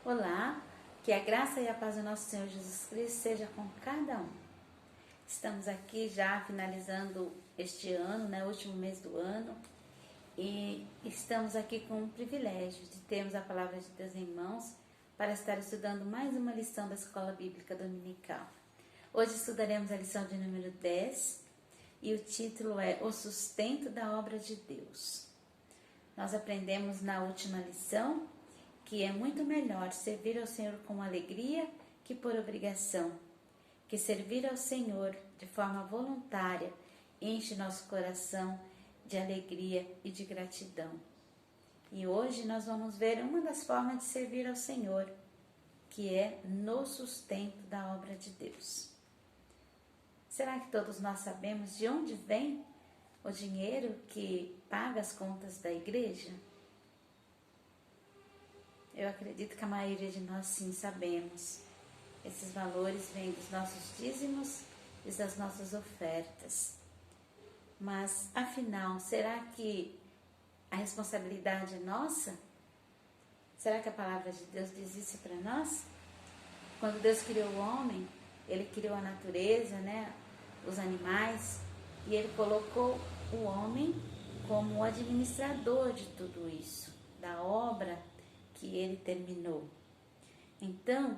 Olá, que a graça e a paz do nosso Senhor Jesus Cristo seja com cada um. Estamos aqui já finalizando este ano, o último mês do ano, e estamos aqui com o privilégio de termos a palavra de Deus em mãos para estar estudando mais uma lição da Escola Bíblica Dominical. Hoje estudaremos a lição de número 10 e o título é O Sustento da Obra de Deus. Nós aprendemos na última lição que é muito melhor servir ao Senhor com alegria que por obrigação, que servir ao Senhor de forma voluntária enche nosso coração de alegria e de gratidão. E hoje nós vamos ver uma das formas de servir ao Senhor, que é no sustento da obra de Deus. Será que todos nós sabemos de onde vem o dinheiro que paga as contas da igreja? Eu acredito que a maioria de nós sim sabemos. Esses valores vêm dos nossos dízimos e das nossas ofertas. Mas, afinal, será que a responsabilidade é nossa? Será que a palavra de Deus diz isso para nós? Quando Deus criou o homem, Ele criou a natureza, os animais, e Ele colocou o homem como o administrador de tudo isso, da obra que Ele terminou. Então,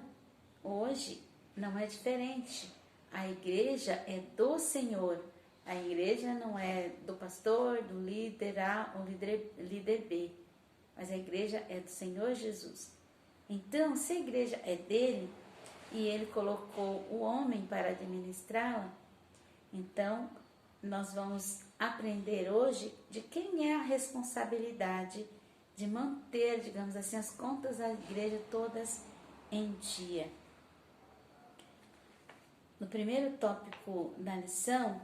hoje não é diferente. A igreja é do Senhor. A igreja não é do pastor, do líder A ou líder B, mas a igreja é do Senhor Jesus. Então, se a igreja é dele e ele colocou o homem para administrá-la, então nós vamos aprender hoje de quem é a responsabilidade de manter, digamos assim, as contas da igreja todas em dia. No primeiro tópico da lição,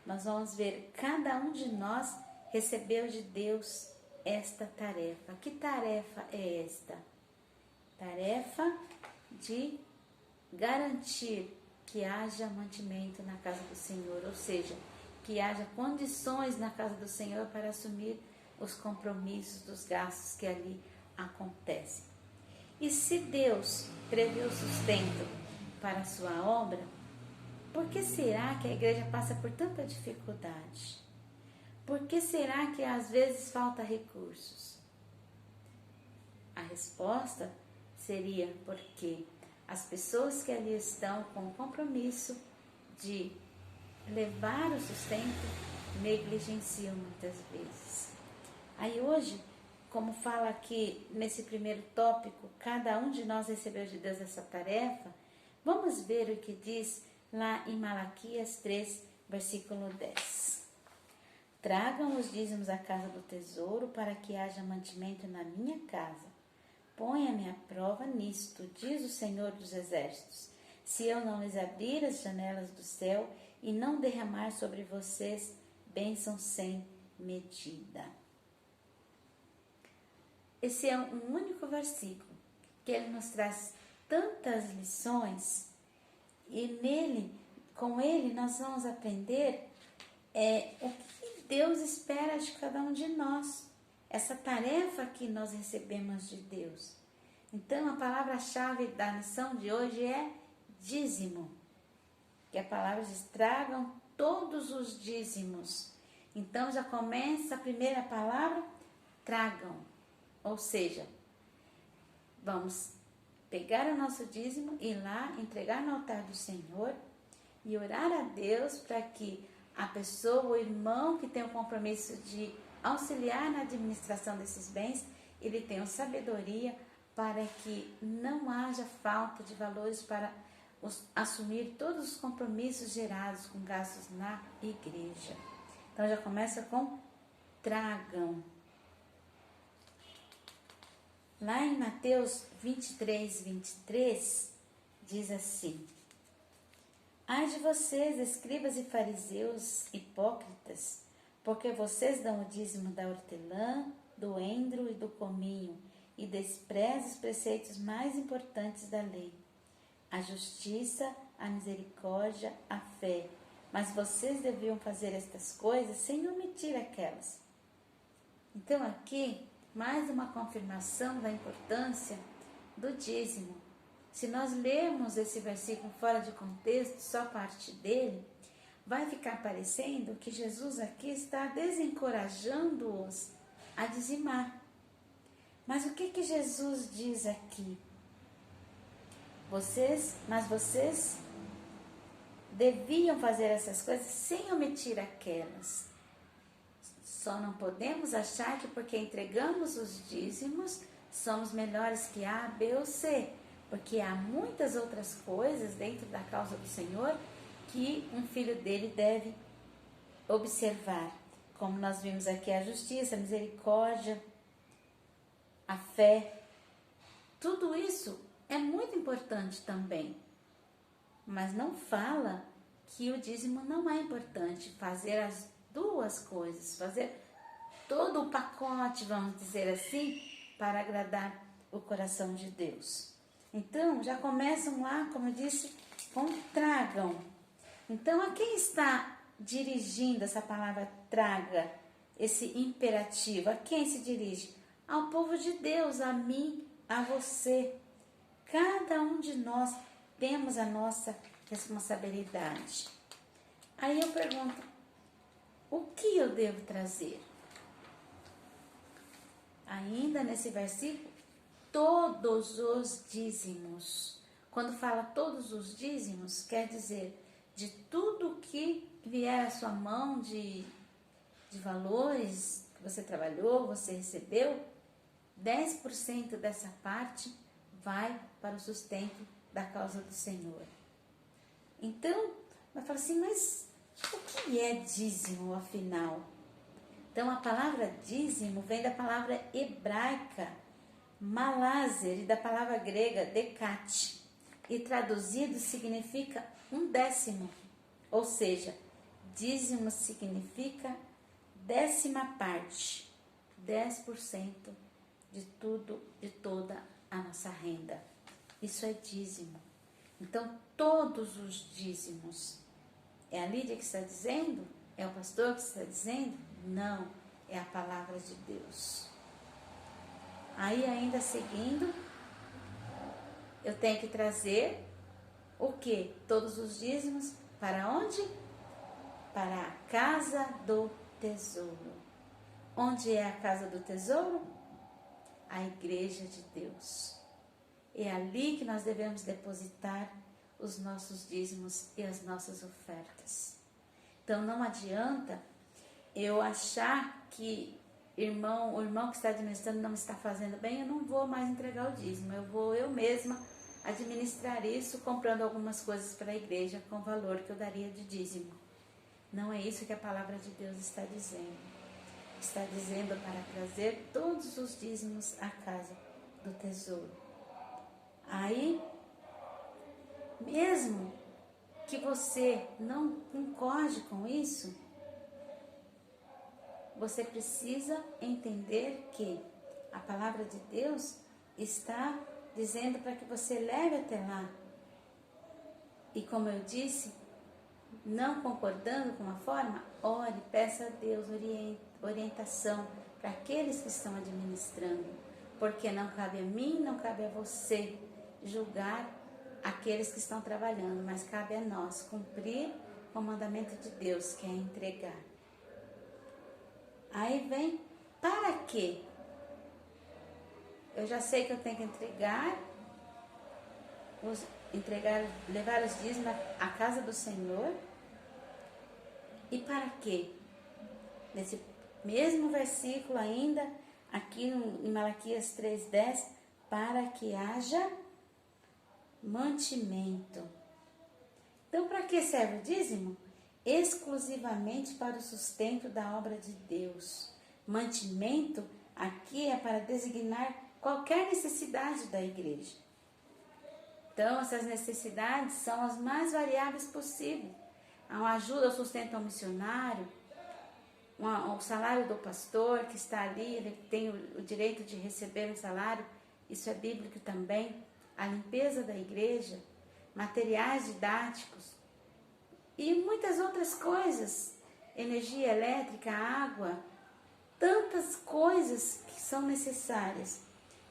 nós vamos ver cada um de nós recebeu de Deus esta tarefa. Que tarefa é esta? Tarefa de garantir que haja mantimento na casa do Senhor, ou seja, que haja condições na casa do Senhor para assumir os compromissos dos gastos que ali acontecem. E se Deus prevê o sustento para a sua obra, por que será que a igreja passa por tanta dificuldade? Por que será que às vezes falta recursos? A resposta seria porque as pessoas que ali estão com o compromisso de levar o sustento negligenciam muitas vezes. Aí hoje, como fala aqui nesse primeiro tópico, cada um de nós recebeu de Deus essa tarefa, vamos ver o que diz lá em Malaquias 3, versículo 10. Tragam os dízimos à casa do tesouro para que haja mantimento na minha casa. Ponha-me à prova nisto, diz o Senhor dos Exércitos, se eu não lhes abrir as janelas do céu e não derramar sobre vocês bênção sem medida. Esse é um único versículo que ele nos traz tantas lições e com ele nós vamos aprender o que Deus espera de cada um de nós, essa tarefa que nós recebemos de Deus. Então a palavra-chave da lição de hoje é dízimo, que a palavra diz: tragam todos os dízimos. Então já começa a primeira palavra, tragam. Ou seja, vamos pegar o nosso dízimo, ir lá, entregar no altar do Senhor e orar a Deus para que a pessoa, o irmão que tem o compromisso de auxiliar na administração desses bens, ele tenha sabedoria para que não haja falta de valores para assumir todos os compromissos gerados com gastos na igreja. Então já começa com tragam. Lá em Mateus 23, 23, diz assim: Ai de vocês, escribas e fariseus hipócritas, porque vocês dão o dízimo da hortelã, do endro e do cominho, e desprezam os preceitos mais importantes da lei, a justiça, a misericórdia, a fé. Mas vocês deviam fazer estas coisas sem omitir aquelas. Então aqui mais uma confirmação da importância do dízimo. Se nós lermos esse versículo fora de contexto, só parte dele, vai ficar parecendo que Jesus aqui está desencorajando-os a dizimar. Mas o que Jesus diz aqui? Vocês deviam fazer essas coisas sem omitir aquelas. Só não podemos achar que porque entregamos os dízimos, somos melhores que A, B ou C. Porque há muitas outras coisas dentro da causa do Senhor que um filho dele deve observar. Como nós vimos aqui, a justiça, a misericórdia, a fé. Tudo isso é muito importante também. Mas não fala que o dízimo não é importante. Fazer as duas coisas, fazer todo o pacote, vamos dizer assim, para agradar o coração de Deus. Então, já começam lá, como eu disse, com tragam. Então, a quem está dirigindo essa palavra traga, esse imperativo? A quem se dirige? Ao povo de Deus, a mim, a você. Cada um de nós temos a nossa responsabilidade. Aí eu pergunto, o que eu devo trazer? Ainda nesse versículo, todos os dízimos. Quando fala todos os dízimos, quer dizer de tudo que vier à sua mão de valores que você trabalhou, você recebeu, 10% dessa parte vai para o sustento da causa do Senhor. Então, vai falar assim, mas o que é dízimo, afinal? Então, a palavra dízimo vem da palavra hebraica malazer e da palavra grega decate, e traduzido significa 1/10, ou seja, dízimo significa 10ª parte, 10% de tudo, de toda a nossa renda. Isso é dízimo. Então, todos os dízimos. É a Lídia que está dizendo? É o pastor que está dizendo? Não, é a palavra de Deus. Aí, ainda seguindo, eu tenho que trazer o quê? Todos os dízimos para onde? Para a casa do tesouro. Onde é a casa do tesouro? A igreja de Deus. É ali que nós devemos depositar os nossos dízimos e as nossas ofertas. Então, não adianta eu achar que o irmão que está administrando não está fazendo bem, eu não vou mais entregar o dízimo. Eu mesma administrar isso, comprando algumas coisas para a igreja com o valor que eu daria de dízimo. Não é isso que a palavra de Deus está dizendo. Está dizendo para trazer todos os dízimos à casa do tesouro. Aí, mesmo que você não concorde com isso, você precisa entender que a palavra de Deus está dizendo para que você leve até lá. E como eu disse, não concordando com a forma, ore, peça a Deus orientação para aqueles que estão administrando. Porque não cabe a mim, não cabe a você julgar aqueles que estão trabalhando, mas cabe a nós cumprir o mandamento de Deus, que é entregar. Aí vem, para quê? Eu já sei que eu tenho que levar os dízimos à casa do Senhor. E para quê? Nesse mesmo versículo ainda, aqui em Malaquias 3:10, para que haja mantimento. Então, para que serve o dízimo? Exclusivamente para o sustento da obra de Deus. Mantimento aqui é para designar qualquer necessidade da igreja. Então, essas necessidades são as mais variáveis possíveis. Uma ajuda ao sustento ao missionário, o salário do pastor que está ali, ele tem o direito de receber um salário, isso é bíblico também. A limpeza da igreja, materiais didáticos e muitas outras coisas, energia elétrica, água, tantas coisas que são necessárias.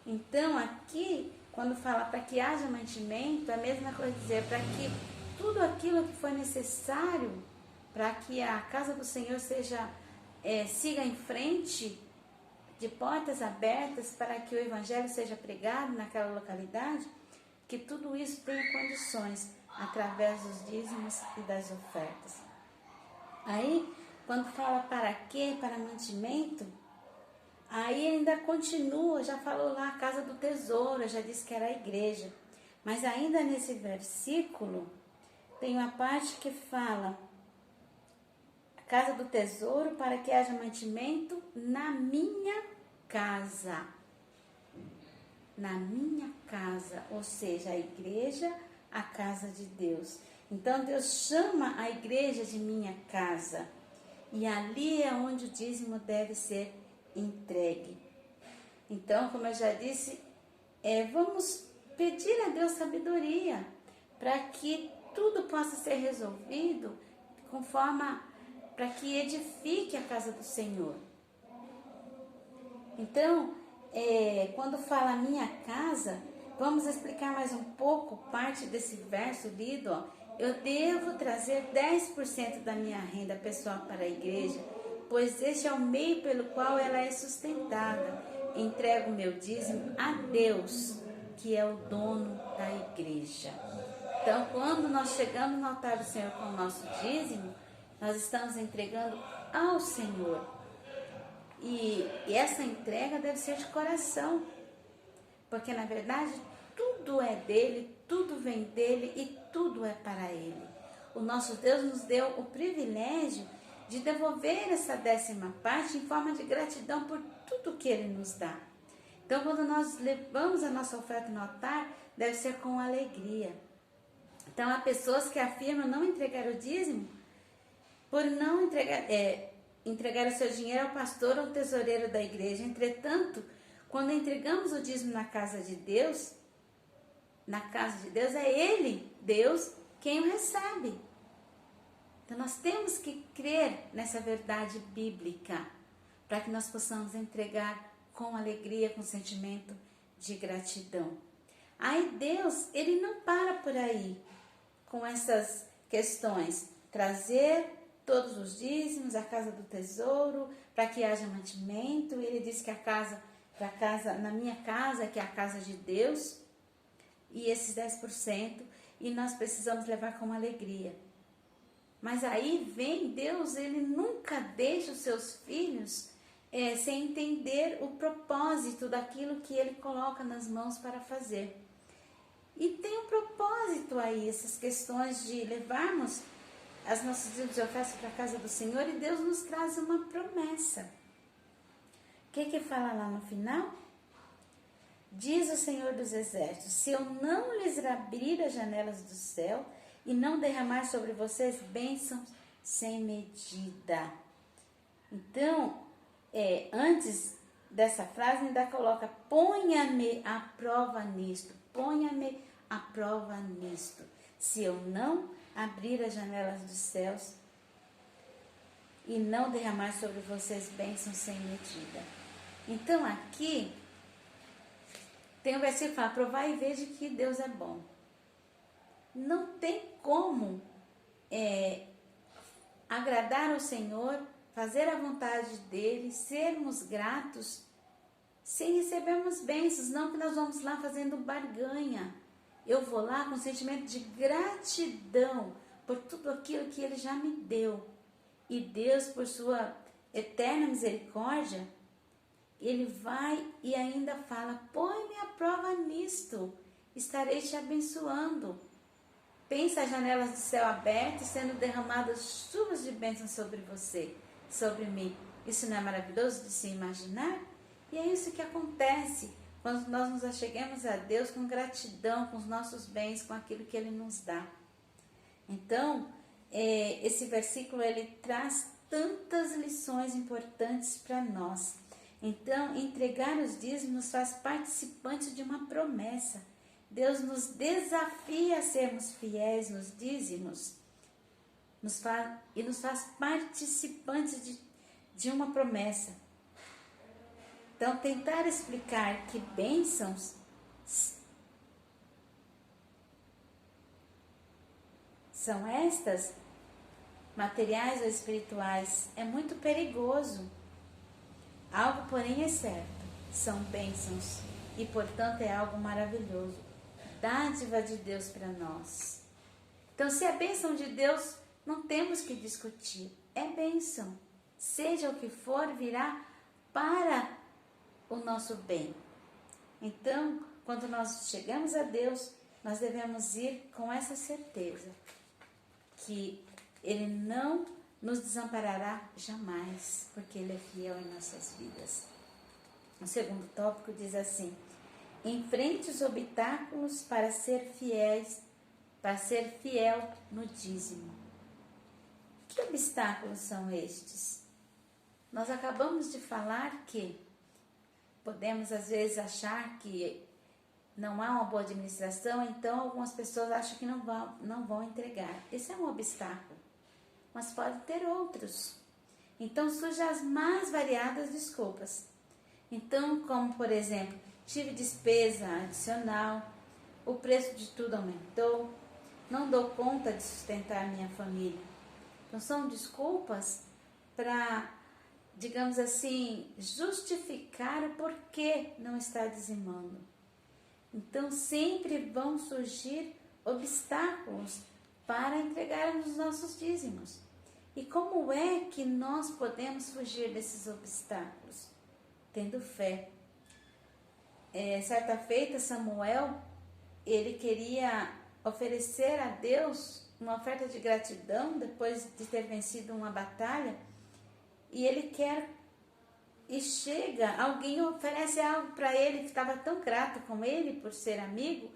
Então, aqui quando fala para que haja mantimento, é a mesma coisa dizer para que tudo aquilo que foi necessário para que a casa do Senhor siga em frente, de portas abertas, para que o Evangelho seja pregado naquela localidade, que tudo isso tenha condições através dos dízimos e das ofertas. Aí, quando fala para quê, para mantimento, aí ainda continua, já falou lá a casa do tesouro, já disse que era a igreja. Mas ainda nesse versículo, tem uma parte que fala, a casa do tesouro para que haja mantimento na minha casa. Na minha casa, ou seja, a igreja, a casa de Deus. Então Deus chama a igreja de minha casa. E ali é onde o dízimo deve ser entregue. Então, como eu já disse, vamos pedir a Deus sabedoria para que tudo possa ser resolvido para que edifique a casa do Senhor. Então, quando fala minha casa, vamos explicar mais um pouco parte desse verso lido. Eu devo trazer 10% da minha renda pessoal para a igreja, pois este é o meio pelo qual ela é sustentada. Entrego meu dízimo a Deus, que é o dono da igreja. Então, quando nós chegamos no altar do Senhor com o nosso dízimo, nós estamos entregando ao Senhor. E essa entrega deve ser de coração, porque na verdade tudo é dele, tudo vem dele e tudo é para ele. O nosso Deus nos deu o privilégio de devolver essa 10ª parte em forma de gratidão por tudo que ele nos dá. Então, quando nós levamos a nossa oferta no altar, deve ser com alegria. Então, há pessoas que afirmam não entregar o dízimo por não entregar o seu dinheiro ao pastor ou tesoureiro da igreja. Entretanto, quando entregamos o dízimo na casa de Deus, é Ele, Deus, quem o recebe. Então, nós temos que crer nessa verdade bíblica para que nós possamos entregar com alegria, com sentimento de gratidão. Aí Deus, Ele não para por aí com essas questões. Trazer todos os dízimos, a casa do tesouro, para que haja mantimento. Ele diz que na minha casa, que é a casa de Deus, e esses 10%, e nós precisamos levar com alegria. Mas aí vem Deus, Ele nunca deixa os seus filhos sem entender o propósito daquilo que Ele coloca nas mãos para fazer. E tem um propósito aí, essas questões de levarmos as nossas dízimos de oferta para a casa do Senhor, e Deus nos traz uma promessa. O que fala lá no final? Diz o Senhor dos Exércitos: se eu não lhes abrir as janelas do céu e não derramar sobre vocês bênçãos sem medida. Então, antes dessa frase ainda coloca: ponha-me à prova nisto, ponha-me à prova nisto. Se eu não abrir as janelas dos céus e não derramar sobre vocês bênçãos sem medida. Então aqui tem um versículo que fala: provai e veja que Deus é bom. Não tem como agradar ao Senhor, fazer a vontade dele, sermos gratos, sem recebermos bênçãos. Não que nós vamos lá fazendo barganha. Eu vou lá com sentimento de gratidão por tudo aquilo que Ele já me deu. E Deus, por sua eterna misericórdia, Ele vai e ainda fala: põe-me à prova nisto, estarei te abençoando. Pensa as janelas do céu abertas, sendo derramadas chuvas de bênçãos sobre você, sobre mim. Isso não é maravilhoso de se imaginar? E é isso que acontece quando nós nos acheguemos a Deus com gratidão, com os nossos bens, com aquilo que Ele nos dá. Então, esse versículo, ele traz tantas lições importantes para nós. Então, entregar os dízimos nos faz participantes de uma promessa. Deus nos desafia a sermos fiéis nos dízimos nos faz participantes de uma promessa. Então, tentar explicar que bênçãos são estas, materiais ou espirituais, é muito perigoso. Algo, porém, é certo, são bênçãos e, portanto, é algo maravilhoso, dádiva de Deus para nós. Então, se é bênção de Deus, não temos que discutir, é bênção. Seja o que for, virá para o nosso bem. Então, quando nós chegamos a Deus, nós devemos ir com essa certeza, que Ele não nos desamparará jamais, porque Ele é fiel em nossas vidas. O segundo tópico diz assim: enfrente os obstáculos para ser fiel no dízimo. Que obstáculos são estes? Nós acabamos de falar que podemos às vezes achar que não há uma boa administração, então algumas pessoas acham que não vão entregar. Esse é um obstáculo, mas pode ter outros. Então surgem as mais variadas desculpas. Então, como por exemplo, tive despesa adicional, o preço de tudo aumentou, não dou conta de sustentar minha família. Então são desculpas para, digamos assim, justificar o porquê não está dizimando. Então sempre vão surgir obstáculos para entregarmos os nossos dízimos. E como é que nós podemos fugir desses obstáculos? Tendo fé. Certa feita, Samuel, ele queria oferecer a Deus uma oferta de gratidão depois de ter vencido uma batalha, e ele quer, e chega, alguém oferece algo para ele, que estava tão grato com ele por ser amigo,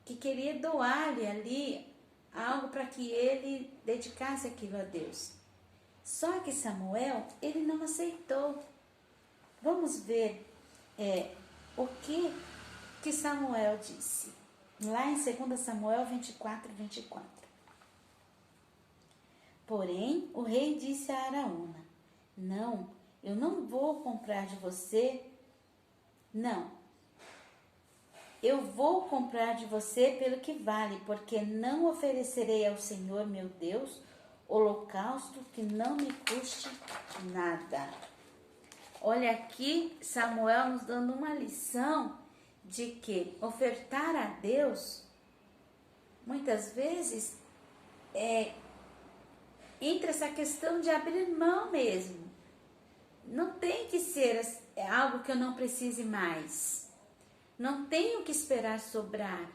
que queria doar-lhe ali algo para que ele dedicasse aquilo a Deus. Só que Samuel, ele não aceitou. Vamos ver o que Samuel disse. Lá em 2 Samuel 24, 24. Porém, o rei disse a Araúna: não, eu não vou comprar de você. Não, eu vou comprar de você pelo que vale, porque não oferecerei ao Senhor meu Deus holocausto que não me custe nada. Olha aqui Samuel nos dando uma lição de que ofertar a Deus, muitas vezes, entra essa questão de abrir mão mesmo. Não tem que ser algo que eu não precise mais. Não tenho que esperar sobrar.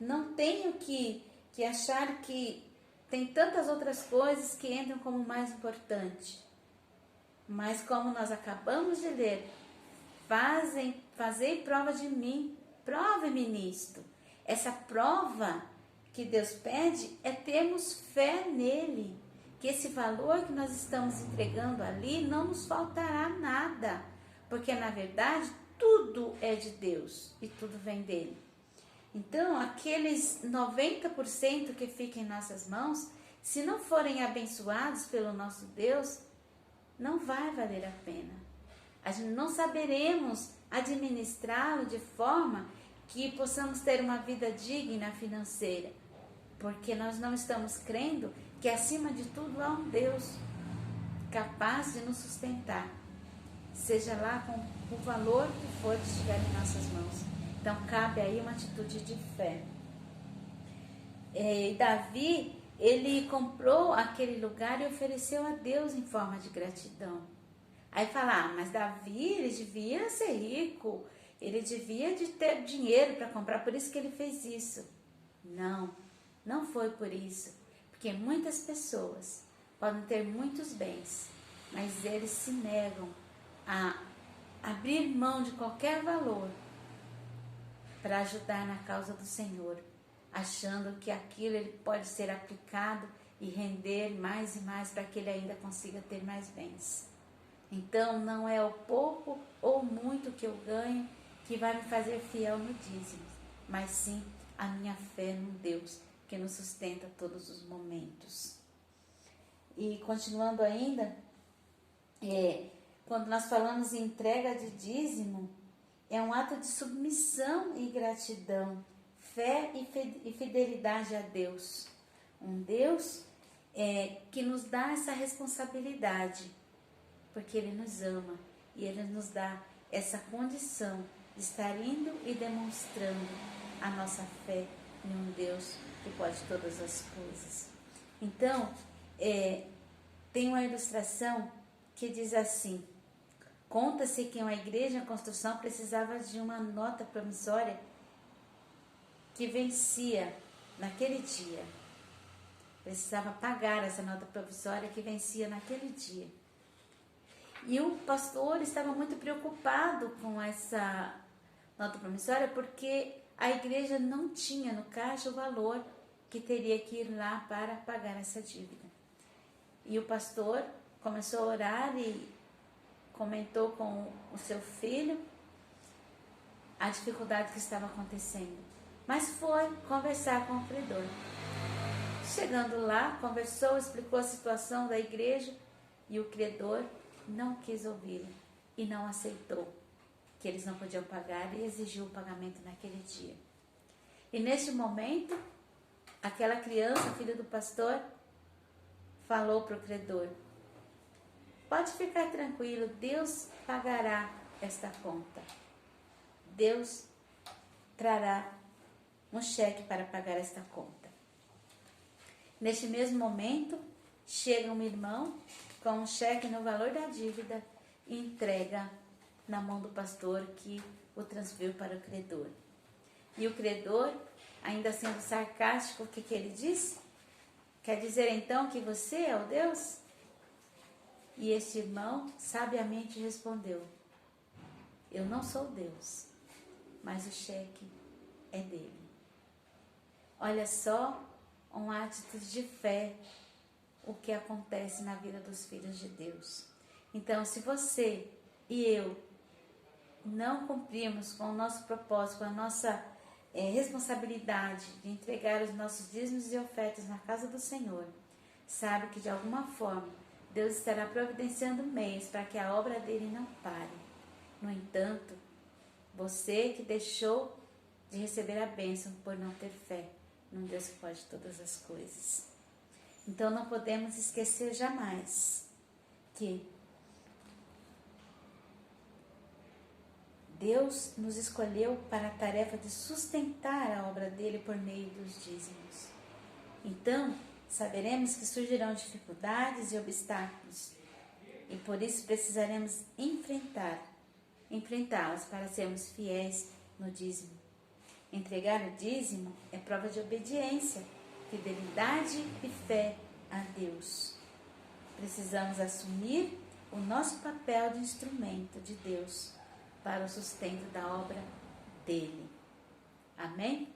Não tenho que achar que tem tantas outras coisas que entram como mais importante. Mas como nós acabamos de ler, fazei prova de mim, prove-me nisto. Essa prova que Deus pede é termos fé nele, que esse valor que nós estamos entregando ali não nos faltará nada, porque na verdade tudo é de Deus e tudo vem dele. Então, aqueles 90% que ficam em nossas mãos, se não forem abençoados pelo nosso Deus, não vai valer a pena. A gente não saberemos administrá-lo de forma que possamos ter uma vida digna financeira, porque nós não estamos crendo que acima de tudo há um Deus capaz de nos sustentar, seja lá com o valor que for que estiver em nossas mãos. Então cabe aí uma atitude de fé. Davi, ele comprou aquele lugar e ofereceu a Deus em forma de gratidão. Aí fala, mas Davi, ele devia ser rico, ele devia de ter dinheiro para comprar, por isso que ele fez isso. Não, não foi por isso, porque muitas pessoas podem ter muitos bens, mas eles se negam a abrir mão de qualquer valor para ajudar na causa do Senhor, achando que aquilo ele pode ser aplicado e render mais e mais para que ele ainda consiga ter mais bens. Então não é o pouco ou muito que eu ganho que vai me fazer fiel no dízimo, mas sim a minha fé no Deus que nos sustenta todos os momentos. E continuando ainda, quando nós falamos em entrega de dízimo, é um ato de submissão e gratidão, fé e fidelidade a Deus. Um Deus que nos dá essa responsabilidade, porque Ele nos ama e Ele nos dá essa condição de estar indo e demonstrando a nossa fé em um Deus que pode todas as coisas. Então, tem uma ilustração que diz assim: conta-se que uma igreja em construção precisava de uma nota promissória que vencia naquele dia. Precisava pagar essa nota provisória que vencia naquele dia. E o pastor estava muito preocupado com essa nota promissória porque a igreja não tinha no caixa o valor que teria que ir lá para pagar essa dívida. E o pastor começou a orar e comentou com o seu filho a dificuldade que estava acontecendo. Mas foi conversar com o credor. Chegando lá, conversou, explicou a situação da igreja e o credor não quis ouvi-lo e não aceitou que eles não podiam pagar e exigiu o pagamento naquele dia. E neste momento, aquela criança, filha do pastor, falou para o credor: pode ficar tranquilo, Deus pagará esta conta. Deus trará um cheque para pagar esta conta. Neste mesmo momento, chega um irmão com um cheque no valor da dívida e entrega na mão do pastor, que o transferiu para o credor. E o credor, ainda sendo sarcástico, o que ele disse? Quer dizer então que você é o Deus? E este irmão sabiamente respondeu: eu não sou Deus, mas o cheque é dele. Olha só uma atitude de fé, o que acontece na vida dos filhos de Deus. Então, se você e eu não cumprimos com o nosso propósito, com a nossa responsabilidade de entregar os nossos dízimos e ofertas na casa do Senhor, sabe que de alguma forma Deus estará providenciando meios para que a obra dele não pare. No entanto, você que deixou de receber a bênção por não ter fé num Deus que pode todas as coisas. Então não podemos esquecer jamais que Deus nos escolheu para a tarefa de sustentar a obra dele por meio dos dízimos. Então, saberemos que surgirão dificuldades e obstáculos e por isso precisaremos enfrentá-las para sermos fiéis no dízimo. Entregar o dízimo é prova de obediência, fidelidade e fé a Deus. Precisamos assumir o nosso papel de instrumento de Deus para o sustento da obra dele. Amém?